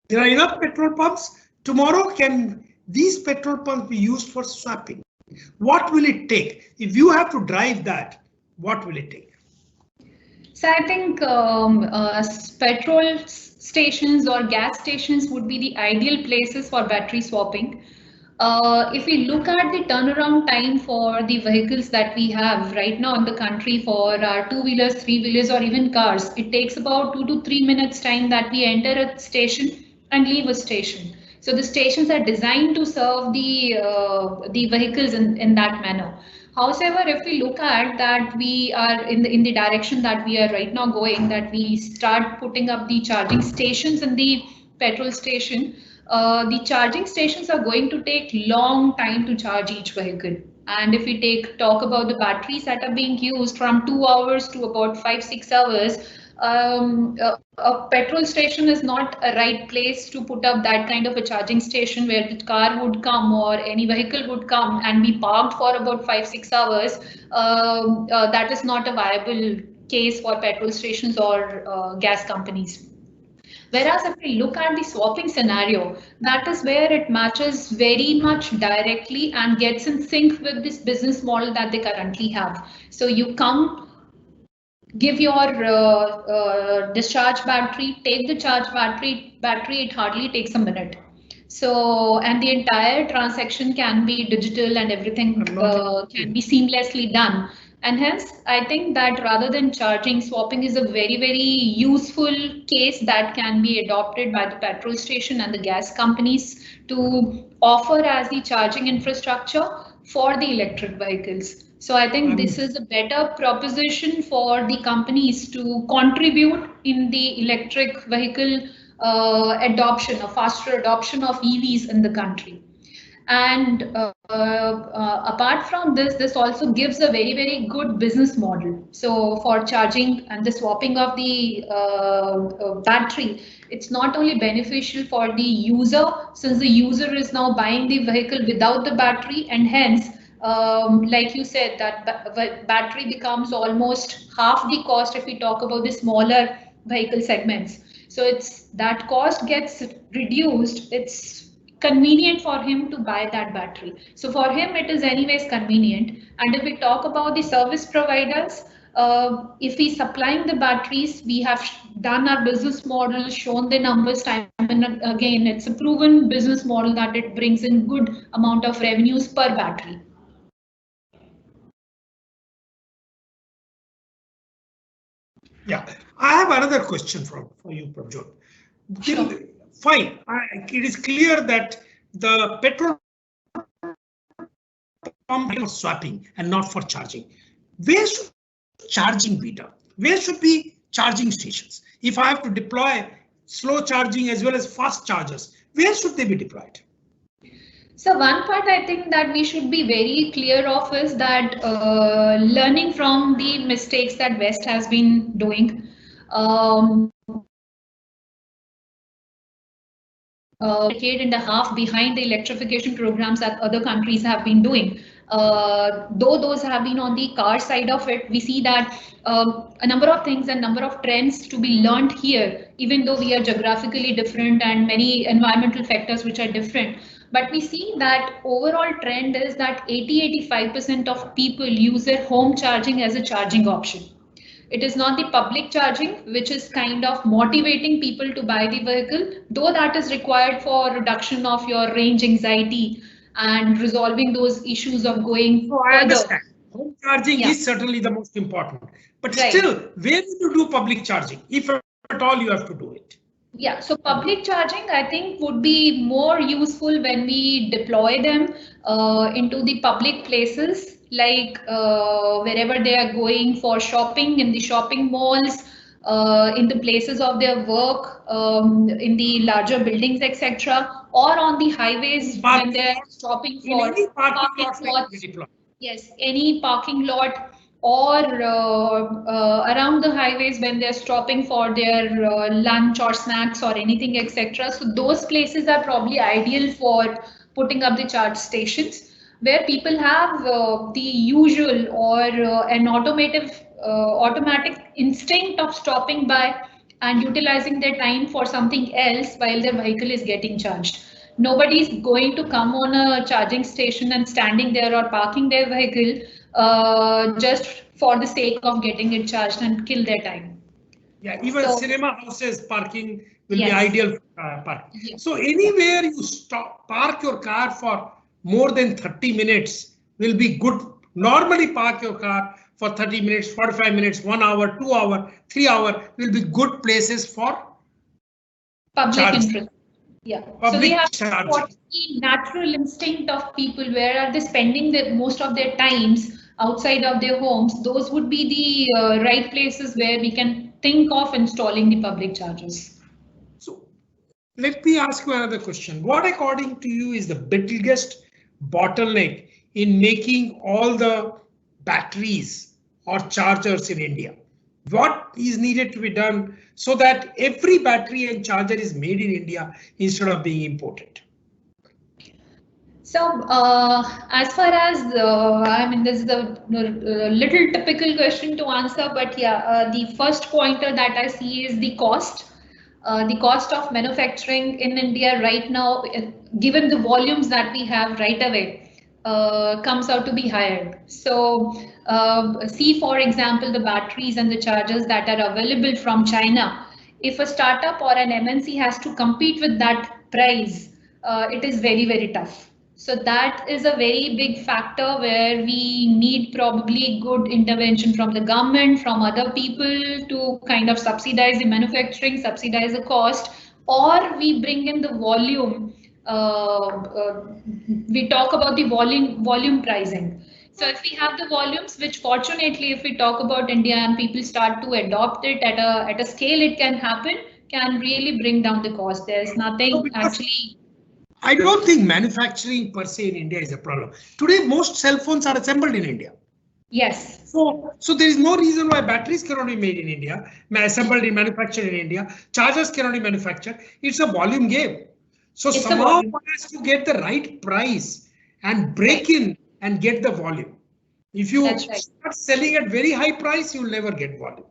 [SPEAKER 3] There are enough petrol pumps. Tomorrow, can these petrol pumps be used for swapping? What will it take? If you have to drive that, what will it take?
[SPEAKER 4] So I think petrol stations or gas stations would be the ideal places for battery swapping. If we look at the turnaround time for the vehicles that we have right now in the country for our two-wheelers, three-wheelers, or even cars, it takes about 2 to 3 minutes time that we enter a station and leave a station. So the stations are designed to serve the vehicles in that manner. However, if we look at that, we are in the direction that we are right now going, that we start putting up the charging stations in the petrol station. The charging stations are going to take long time to charge each vehicle. And if we talk about the batteries that are being used from 2 hours to about 5-6 hours, a petrol station is not a right place to put up that kind of a charging station where the car would come or any vehicle would come and be parked for about 5-6 hours. That is not a viable case for petrol stations or gas companies. Whereas if we look at the swapping scenario, that is where it matches very much directly and gets in sync with this business model that they currently have. So you come, give your discharge battery, take the charge battery, it hardly takes a minute. So, and the entire transaction can be digital and everything can be seamlessly done. And hence, I think that rather than charging, swapping is a very, very useful case that can be adopted by the petrol station and the gas companies to offer as the charging infrastructure for the electric vehicles. So I think this is a better proposition for the companies to contribute in the electric vehicle adoption, a faster adoption of EVs in the country. And apart from this, this also gives a very, very good business model. So for charging and the swapping of the battery, it's not only beneficial for the user, since the user is now buying the vehicle without the battery, and hence, like you said, that battery becomes almost half the cost if we talk about the smaller vehicle segments. So it's that cost gets reduced. It's convenient for him to buy that battery. So for him, it is anyways convenient. And if we talk about the service providers, if we supplying the batteries, we have done our business model, shown the numbers time and again. It's a proven business model that it brings in good amount of revenues per battery.
[SPEAKER 3] Yeah, I have another question for you, Prabjot. Sure. Fine, it is clear that the petrol pump is swapping and not for charging. Where should charging be done? Where should be charging stations? If I have to deploy slow charging as well as fast chargers, where should they be deployed?
[SPEAKER 4] So one part I think that we should be very clear of is that learning from the mistakes that West has been doing. Decade and a half behind the electrification programs that other countries have been doing. Though those have been on the car side of it, we see that a number of things and number of trends to be learned here, even though we are geographically different and many environmental factors which are different. But we see that overall trend is that 80-85% of people use their home charging as a charging option. It is not the public charging, which is kind of motivating people to buy the vehicle, though that is required for reduction of your range anxiety and resolving those issues of going
[SPEAKER 3] I
[SPEAKER 4] further.
[SPEAKER 3] understand. Home charging is certainly the most important. But still, where do you do public charging? If at all you have to do it.
[SPEAKER 4] Yeah, so public charging, I think, would be more useful when we deploy them into the public places, like wherever they are going for shopping, in the shopping malls, in the places of their work, in the larger buildings, etc., or on the highways when they're stopping for parking lots. Yes, any parking lot, or around the highways when they're stopping for their lunch or snacks or anything, etc. So those places are probably ideal for putting up the charge stations, where people have the usual or an automatic instinct of stopping by and utilizing their time for something else while their vehicle is getting charged. Nobody is going to come on a charging station and standing there or parking their vehicle just for the sake of getting it charged and kill their time.
[SPEAKER 3] Yeah, even cinema houses parking will be ideal for parking. Yes. So anywhere you park your car for more than 30 minutes will be good. Normally park your car for 30 minutes, 45 minutes, 1 hour, 2 hour, 3 hour will be good places for
[SPEAKER 4] public interest. Yeah, so we have what the natural instinct of people, where are they spending most of their times outside of their homes. Those would be the right places where we can think of installing the public chargers.
[SPEAKER 3] So let me ask you another question. What according to you is the biggest bottleneck in making all the batteries or chargers in India? What is needed to be done so that every battery and charger is made in India instead of being imported?
[SPEAKER 4] So as far as I mean, this is a little typical question to answer, but yeah, the first pointer that I see is the cost. The cost of manufacturing in India right now, given the volumes that we have right away, comes out to be higher. So see, for example, the batteries and the chargers that are available from China. If a startup or an MNC has to compete with that price, it is very, very tough. So that is a very big factor where we need probably good intervention from the government, from other people to kind of subsidize the manufacturing, subsidize the cost, or we bring in the volume. We talk about the volume pricing. So if we have the volumes, which fortunately, if we talk about India and people start to adopt it at a scale, it can happen, can really bring down the cost. There's nothing actually.
[SPEAKER 3] I don't think manufacturing per se in India is a problem. Today, most cell phones are assembled in India.
[SPEAKER 4] Yes.
[SPEAKER 3] So there is no reason why batteries cannot be made in India, assembled and manufactured in India. Chargers cannot be manufactured. It's a volume game. So somehow one has to get the right price and break in and get the volume. If you start selling at very high price, you will never get volume.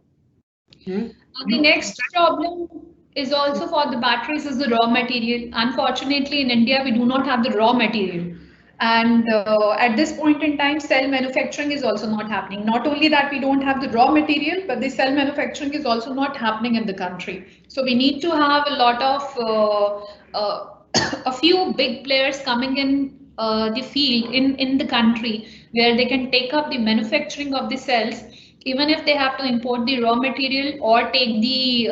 [SPEAKER 4] The next problem is also for the batteries is the raw material. Unfortunately, in India, we do not have the raw material. And at this point in time, cell manufacturing is also not happening. Not only that we don't have the raw material, but the cell manufacturing is also not happening in the country. So we need to have a lot of a few big players coming in the field in the country where they can take up the manufacturing of the cells, even if they have to import the raw material or take the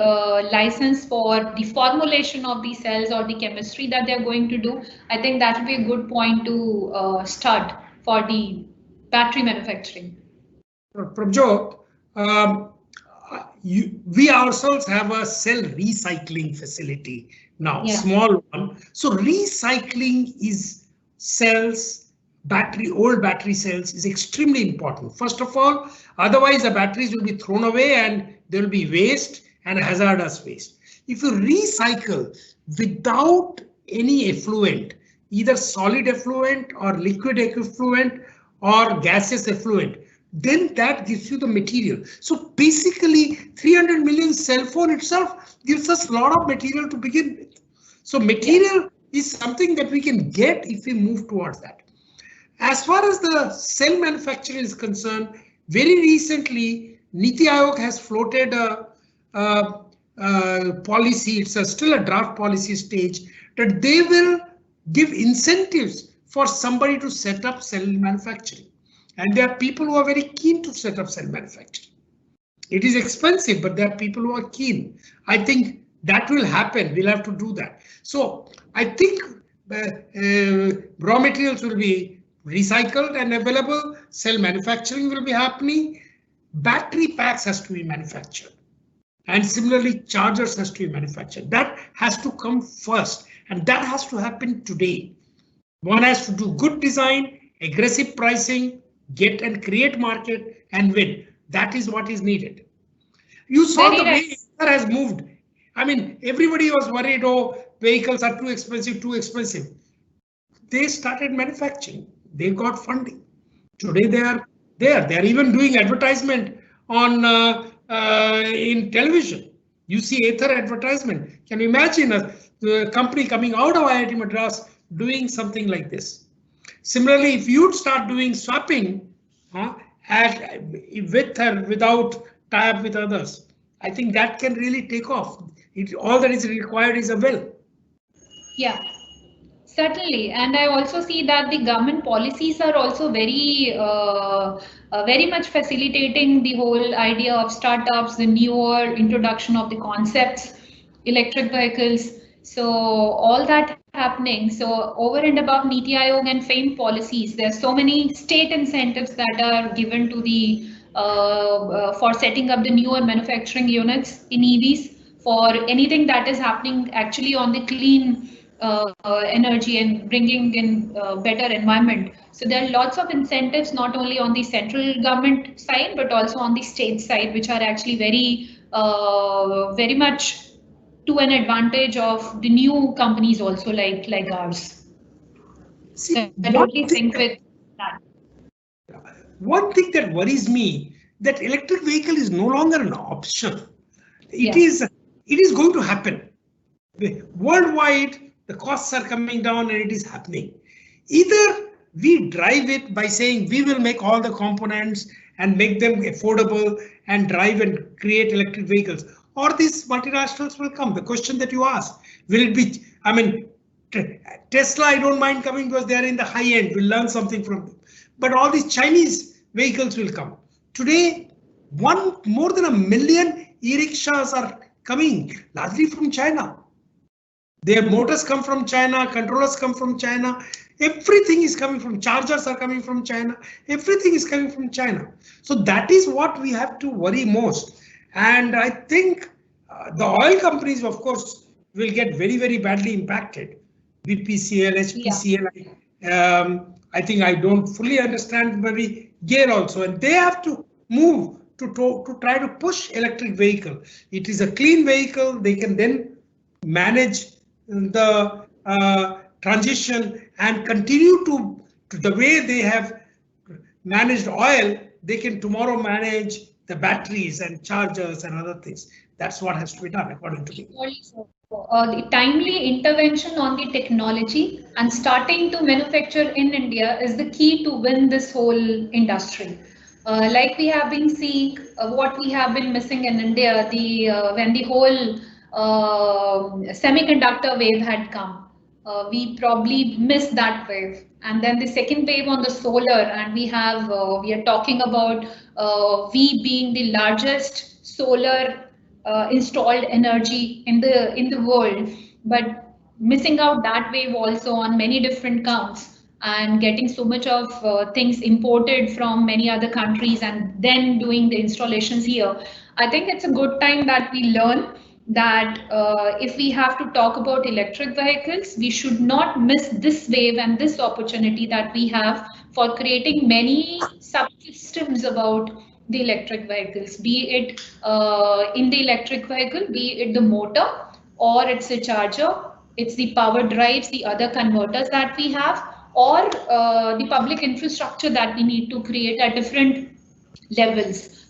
[SPEAKER 4] license for the formulation of the cells or the chemistry that they're going to do. I think that would be a good point to start for the battery manufacturing.
[SPEAKER 3] Prabjot, we ourselves have a cell recycling facility now, small one. So recycling is cells, old battery cells is extremely important. First of all, otherwise the batteries will be thrown away and there will be waste and hazardous waste. If you recycle without any effluent, either solid effluent or liquid effluent or gaseous effluent, then that gives you the material. So basically 300 million cell phone itself gives us a lot of material to begin with. So material is something that we can get if we move towards that. As far as the cell manufacturing is concerned, very recently Niti Aayog has floated a policy, it's still a draft policy stage, that they will give incentives for somebody to set up cell manufacturing. And there are people who are very keen to set up cell manufacturing. It is expensive, but there are people who are keen. I think that will happen. We'll have to do that. So I think raw materials will be recycled and available. Cell manufacturing will be happening. Battery packs has to be manufactured. And similarly, chargers has to be manufactured. That has to come first. And that has to happen today. One has to do good design, aggressive pricing, get and create market and win. That is what is needed. You saw the way Ather has moved. I mean, everybody was worried, oh, vehicles are too expensive, too expensive. They started manufacturing. They got funding. Today they are there. They are even doing advertisement on in television. You see Ather advertisement. Can you imagine a company coming out of IIT Madras doing something like this? Similarly, if you'd start doing swapping with or without tie-up with others, I think that can really take off. All that is required is a will.
[SPEAKER 4] Yeah, certainly. And I also see that the government policies are also very much facilitating the whole idea of startups, the newer introduction of the concepts, electric vehicles. So all that happening. So over and above Niti Aayog and FAME policies, there are so many state incentives that are given to the for setting up the newer manufacturing units in EVs for anything that is happening actually on the clean energy and bringing in better environment. So there are lots of incentives not only on the central government side but also on the state side, which are actually very much to an advantage of the new companies also like ours.
[SPEAKER 3] See,
[SPEAKER 4] I totally think with that.
[SPEAKER 3] One thing that worries me, that electric vehicle is no longer an option. It is going to happen. Worldwide, the costs are coming down and it is happening. Either we drive it by saying we will make all the components and make them affordable and drive and create electric vehicles, or these multinationals will come. The question that you asked, will it be, I mean, Tesla, I don't mind coming because they are in the high end, we'll learn something from them. But all these Chinese vehicles will come. Today, more than 1 million e-rickshaws are coming, largely from China. Their motors come from China, controllers come from China, everything is coming from, chargers are coming from China, everything is coming from China. So that is what we have to worry most. And I think the oil companies, of course, will get very, very badly impacted. BPCL, HPCL, I think I don't fully understand, maybe GAIL also, and they have to move to try to push electric vehicle. It is a clean vehicle. They can then manage the transition and continue to the way they have managed oil. They can tomorrow manage the batteries and chargers and other things. That's what has to be done, according to me.
[SPEAKER 4] The timely intervention on the technology and starting to manufacture in India is the key to win this whole industry. Like we have been seeing, what we have been missing in India, when the whole semiconductor wave had come, we probably missed that wave. And then the second wave on the solar, and we are talking about we being the largest solar installed energy in the world, but missing out that wave also on many different counts and getting so much of things imported from many other countries and then doing the installations here. I think it's a good time that we learn that if we have to talk about electric vehicles, we should not miss this wave and this opportunity that we have for creating many subsystems about the electric vehicles, be it in the electric vehicle, be it the motor or it's a charger, it's the power drives, the other converters that we have, or the public infrastructure that we need to create at different levels,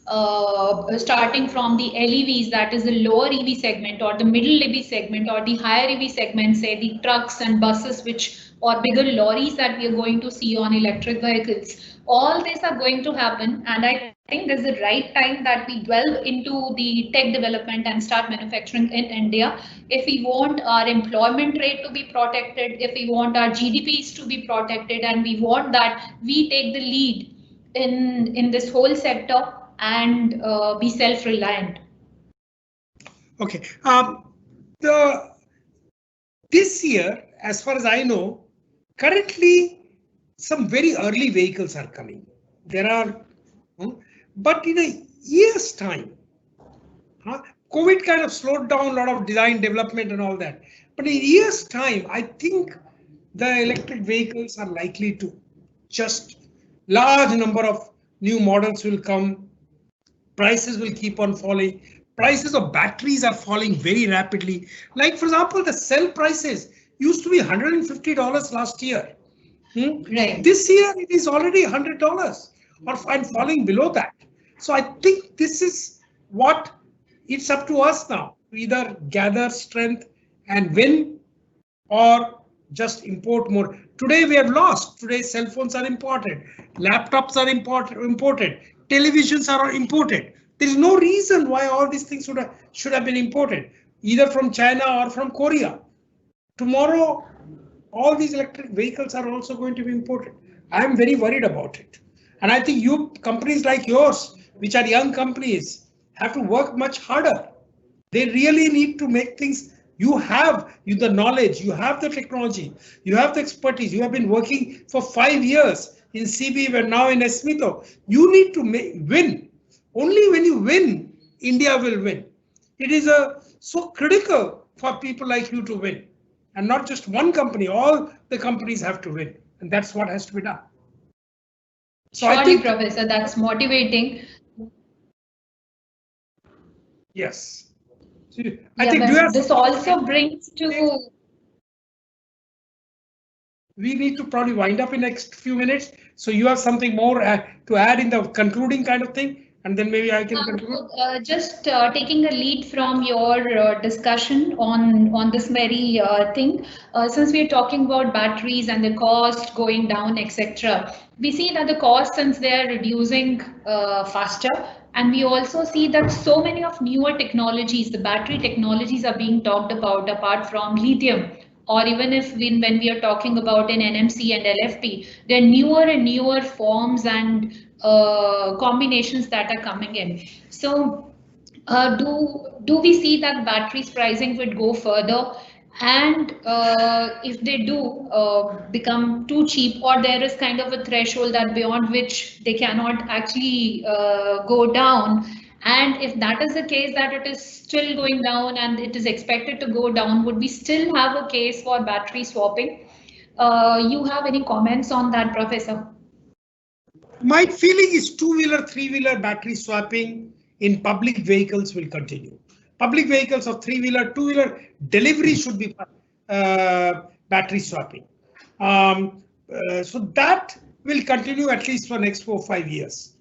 [SPEAKER 4] starting from the LEVs, that is the lower EV segment, or the middle EV segment, or the higher EV segment, say the trucks and buses, which or bigger lorries that we are going to see on electric vehicles. All these are going to happen, and I think this is the right time that we delve into the tech development and start manufacturing in India. If we want our employment rate to be protected, if we want our GDPs to be protected, and we want that we take the lead in this whole sector and be self-reliant.
[SPEAKER 3] Okay. This year, as far as I know, currently some very early vehicles are coming. There are, but in a year's time, COVID kind of slowed down a lot of design development and all that. But in a year's time, I think the electric vehicles are likely to just large number of new models will come. Prices will keep on falling. Prices of batteries are falling very rapidly. Like, for example, the cell prices used to be $150 last year.
[SPEAKER 4] Right.
[SPEAKER 3] This year it is already $100 and falling below that. So I think this is what it's up to us now to either gather strength and win or just import more. Today we have lost. Today cell phones are imported, laptops are imported, televisions are imported. There is no reason why all these things should have been imported, either from China or from Korea. Tomorrow, all these electric vehicles are also going to be imported. I am very worried about it. And I think you companies like yours, which are young companies, have to work much harder. They really need to make things. You have the knowledge, you have the technology, you have the expertise. You have been working for 5 years in CB and now in Esmito. You need to win. Only when you win, India will win. It is so critical for people like you to win. And not just one company, all the companies have to win. And that's what has to be done. So
[SPEAKER 4] Surely,
[SPEAKER 3] I think,
[SPEAKER 4] Professor, that's motivating.
[SPEAKER 3] yes. So
[SPEAKER 4] I think this also brings to.
[SPEAKER 3] We need to probably wind up in the next few minutes. So you have something more to add in the concluding kind of thing. And then maybe I can conclude.
[SPEAKER 4] Just taking a lead from your discussion on this very thing, since we're talking about batteries and the cost going down, etc. We see that the cost, since they are reducing faster, and we also see that so many of newer technologies, the battery technologies are being talked about apart from lithium. Or even if when we are talking about an NMC and LFP, there are newer and newer forms and combinations that are coming in. So do we see that batteries pricing would go further? And if they do become too cheap, or there is kind of a threshold that beyond which they cannot actually go down, and if that is the case, that it is still going down and it is expected to go down, would we still have a case for battery swapping? You have any comments on that, Professor?
[SPEAKER 3] My feeling is two-wheeler, three-wheeler battery swapping in public vehicles will continue. Public vehicles of three-wheeler, two-wheeler delivery should be battery swapping. So that will continue at least for next 4 or 5 years.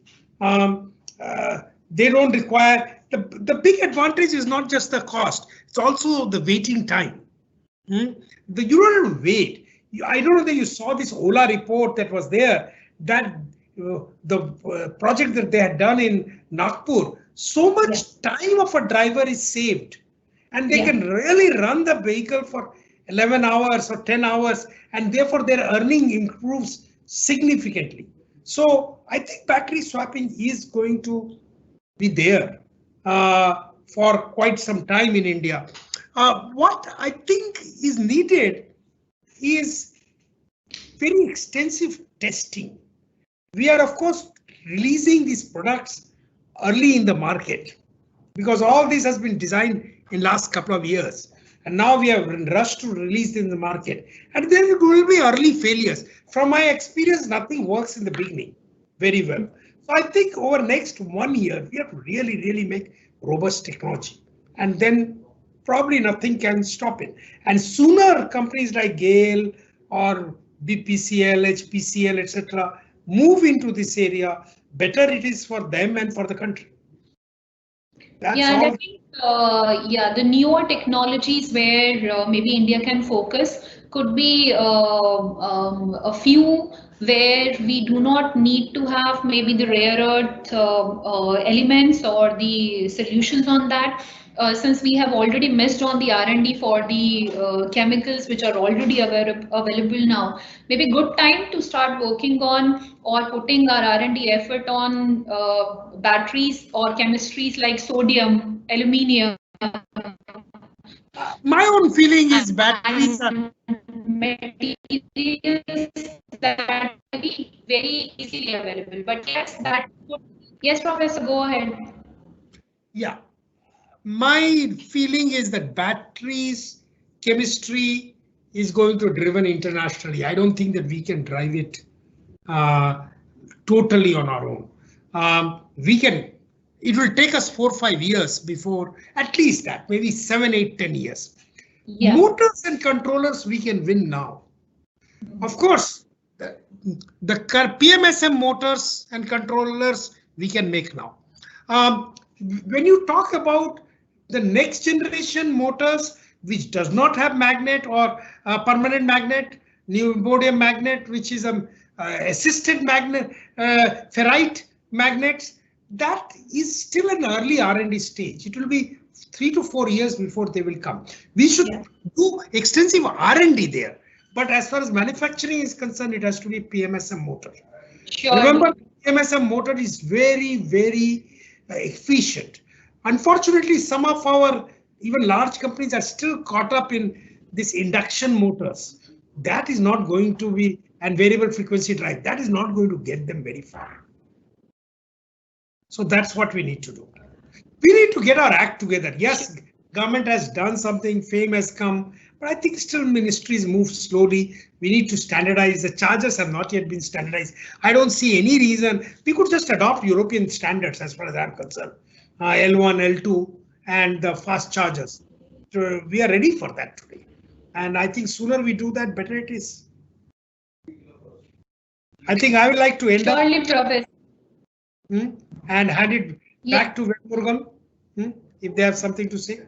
[SPEAKER 3] They don't require, the big advantage is not just the cost, it's also the waiting time. You don't have to wait. I don't know that you saw this Ola report that was there, that the project that they had done in Nagpur, so much time of a driver is saved, and they can really run the vehicle for 11 hours or 10 hours, and therefore their earning improves significantly. So I think battery swapping is going to be there for quite some time in India. What I think is needed is very extensive testing. We are, of course, releasing these products early in the market because all this has been designed in last couple of years. And now we have rushed to release in the market. And there will be early failures. From my experience, nothing works in the beginning very well. So I think over next 1 year, we have to really make robust technology. And then probably nothing can stop it. And sooner companies like GAIL or BPCL, HPCL, etc. move into this area, better it is for them and for the country. That's
[SPEAKER 4] yeah,
[SPEAKER 3] all.
[SPEAKER 4] I think the newer technologies where maybe India can focus could be a few where we do not need to have maybe the rare earth elements or the solutions on that. Since we have already missed on the R&D for the chemicals which are already available now, maybe good time to start working on or putting our R&D effort on batteries or chemistries like sodium, aluminium.
[SPEAKER 3] My own feeling is batteries are
[SPEAKER 4] materials that may be very easily available. But yes, yes, Professor, go ahead.
[SPEAKER 3] Yeah. My feeling is that batteries, chemistry is going to be driven internationally. I don't think that we can drive it totally on our own. It will take us 4 or 5 years before, at least that, maybe 7, 8, 10 years. Yeah. Motors and controllers we can win now. Of course, the PMSM motors and controllers we can make now. When you talk about the next generation motors, which does not have magnet or permanent magnet, neodymium magnet, which is a assisted magnet, ferrite magnets, that is still an early R&D stage. It will be 3 to 4 years before they will come. We should do extensive R&D there. But as far as manufacturing is concerned, it has to be PMSM motor. Sure. Remember, PMSM motor is very efficient. Unfortunately, some of our even large companies are still caught up in this induction motors. That is not going to be, and variable frequency drive, that is not going to get them very far. So that's what we need to do. We need to get our act together. Yes, government has done something, FAME has come, but I think still ministries move slowly. We need to standardize. The chargers have not yet been standardized. I don't see any reason. We could just adopt European standards as far as I'm concerned. L1, L2, and the fast chargers. So we are ready for that today. And I think sooner we do that, better it is. I think I would like to end up and hand it back to Venmurgan, if they have something to say.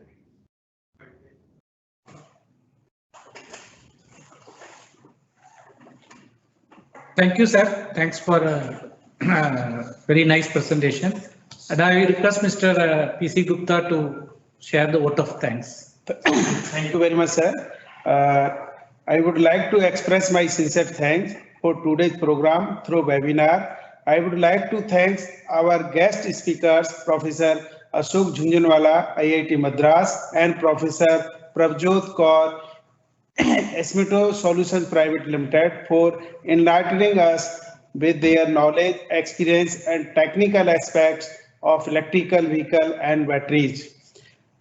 [SPEAKER 2] Thank you, sir. Thanks for a very nice presentation. And I request Mr. P.C. Gupta to share the vote of thanks.
[SPEAKER 6] Thank you very much, sir. I would like to express my sincere thanks for today's program through webinar. I would like to thank our guest speakers, Professor Ashok Jhunjhunwala, IIT Madras, and Professor Prabjot Kaur, Esmito Solutions Private Limited, for enlightening us with their knowledge, experience, and technical aspects of electrical vehicle and batteries.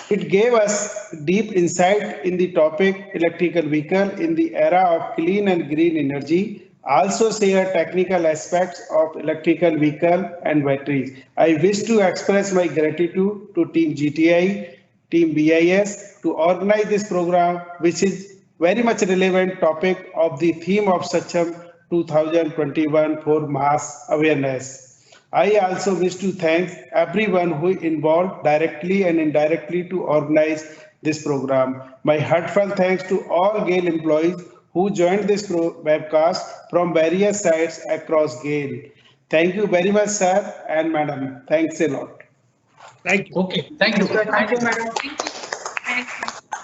[SPEAKER 6] It gave us deep insight in the topic electrical vehicle in the era of clean and green energy. Also share technical aspects of electrical vehicle and batteries. I wish to express my gratitude to Team GTI, Team BIS to organize this program, which is very much relevant topic of the theme of Saksham 2021 for mass awareness. I also wish to thank everyone who involved directly and indirectly to organize this program. My heartfelt thanks to all GAIL employees who joined this webcast from various sites across GAIL. Thank you very much, sir and madam. Thanks a lot.
[SPEAKER 3] Thank you.
[SPEAKER 2] Okay, thank you.
[SPEAKER 4] Thank you, madam. Thank you.